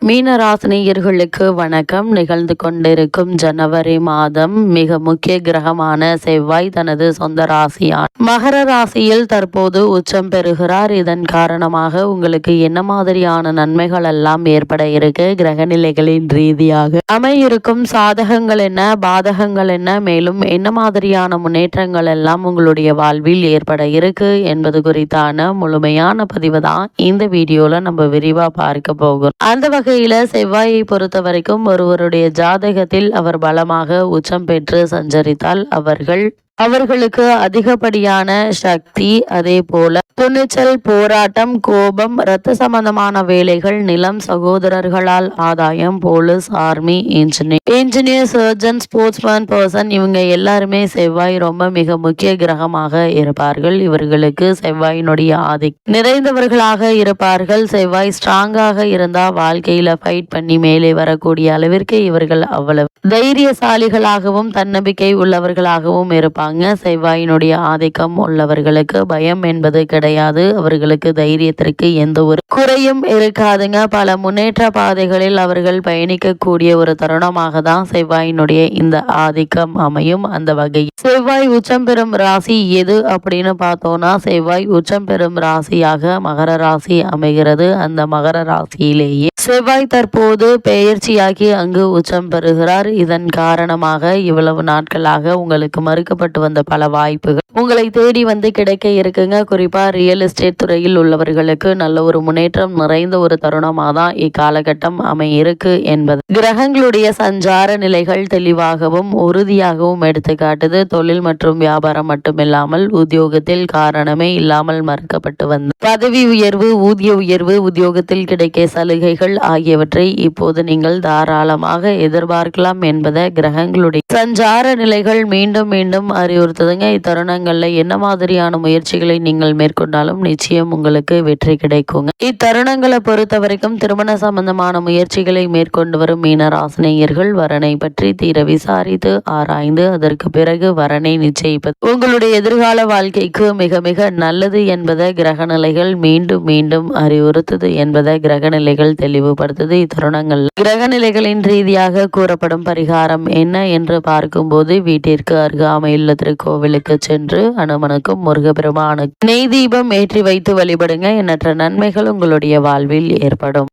மீனராசினியர்களுக்கு வணக்கம். நிகழ்ந்து கொண்டிருக்கும் ஜனவரி மாதம் மிக முக்கிய கிரகமான செவ்வாய் தனது சொந்த ராசியான மகர ராசியில் தற்போது உச்சம் பெறுகிறார். இதன் காரணமாக உங்களுக்கு என்ன மாதிரியான நன்மைகள் எல்லாம் ஏற்பட இருக்கு, கிரக நிலைகளின் ரீதியாக அமையிருக்கும் சாதகங்கள் என்ன, பாதகங்கள் என்ன, மேலும் என்ன மாதிரியான முன்னேற்றங்கள் எல்லாம் உங்களுடைய வாழ்வில் ஏற்பட இருக்கு என்பது குறித்தான முழுமையான பதிவு தான் இந்த வீடியோல நம்ம விரிவா பார்க்க போகிறோம். அந்த வகையில செவ்வாயை பொறுத்த வரைக்கும் ஒருவருடைய ஜாதகத்தில் அவர் பலமாக உச்சம் பெற்று சஞ்சரித்தால் அவர்களுக்கு அதிகப்படியான சக்தி, அதே போல துணிச்சல், போராட்டம், கோபம், இரத்த சம்பந்தமான வேலைகள், நிலம், சகோதரர்களால் ஆதாயம், police, army, engineer, surgeon, sportsman person, இவங்க எல்லாருமே செவ்வாய் ரொம்ப மிக முக்கிய கிரகமாக இருப்பார்கள். இவர்களுக்கு செவ்வாயினுடைய நிறைந்தவர்களாக இருப்பார்கள். செவ்வாய் ஸ்ட்ராங்காக இருந்தா வாழ்க்கையில ஃபைட் பண்ணி மேலே வரக்கூடிய அளவிற்கு இவர்கள் அவ்வளவு தைரியசாலிகளாகவும் தன்னம்பிக்கை உள்ளவர்களாகவும் இருப்பாங்க. செவ்வாயினுடைய ஆதிக்கம் உள்ளவர்களுக்கு பயம் என்பது கிடையாது. அவர்களுக்கு தைரியத்திற்கு எந்த ஒரு குறையும் இருக்காதுங்க. பல முன்னேற்ற பாதைகளில் அவர்கள் பயணிக்கக்கூடிய ஒரு தருணமாக தான் செவ்வாயினுடைய இந்த ஆதிக்கம் அமையும். அந்த வகையில் செவ்வாய் உச்சம் பெறும் ராசி எது அப்படின்னு பார்த்தோம்னா, செவ்வாய் உச்சம் பெறும் ராசியாக மகர ராசி அமைகிறது. அந்த மகர ராசியிலேயே செவ்வாய் தற்போது பெயர்ச்சியாகி அங்கு உச்சம் பெறுகிறார். இதன் காரணமாக இவ்வளவு நாட்களாக உங்களுக்கு மறுக்கப்பட்டு வந்த பல வாய்ப்புகள் உங்களை தேடி வந்து கிடைக்க இருக்குங்க. குறிப்பா ரியல் எஸ்டேட் துறையில் உள்ளவர்களுக்கு நல்ல ஒரு முன்னேற்றம் நிறைந்த ஒரு தருணமாக தான் இக்காலகட்டம் அமையிருக்கு என்பது கிரகங்களுடைய சஞ்சார நிலைகள் தெளிவாகவும் உறுதியாகவும் எடுத்து காட்டுது. தொழில் மற்றும் வியாபாரம் மட்டுமில்லாமல் உத்தியோகத்தில் காரணமே இல்லாமல் மறுக்கப்பட்டு வந்த பதவி உயர்வு, ஊதிய உயர்வு, உத்தியோகத்தில் கிடைக்க சலுகைகள் ஆகியவற்றை இப்போது நீங்கள் தாராளமாக எதிர்பார்க்கலாம் என்பதை கிரகங்களுடைய சஞ்சார நிலைகள் மீண்டும் மீண்டும் அறிவுறுத்துதுங்க. இத்தருணங்கள்ல என்ன மாதிரியான முயற்சிகளை நீங்கள் மேற்கொண்டாலும் நிச்சயம் உங்களுக்கு வெற்றி கிடைக்குங்க. இத்தருணங்களை பொறுத்த வரைக்கும் திருமண சம்பந்தமான முயற்சிகளை மேற்கொண்டு வரும் மீனராசினியர்கள் வரனை பற்றி தீர விசாரித்து ஆராய்ந்து அதற்கு பிறகு வரனை நிச்சயிப்பது உங்களுடைய எதிர்கால வாழ்க்கைக்கு மிக மிக நல்லது என்பதை கிரக நிலைகள் மீண்டும் மீண்டும் அறிவுறுத்துது என்பதை கிரக நிலைகள் தெளிவுபடுத்துது. இத்தருணங்கள் கிரக நிலைகளின் ரீதியாக கூறப்படும் பரிகாரம் என்ன என்று பார்க்கும்போது, வீட்டிற்கு அருகாமையில் திருக்கோவிலுக்கு சென்று அனுமனுக்கும் முருகப்பெருமானுக்கும் நெய் தீபம் ஏற்றி வைத்து வழிபடுங்க. எண்ணற்ற நன்மைகள் உங்களுடைய வாழ்வில் ஏற்படும்.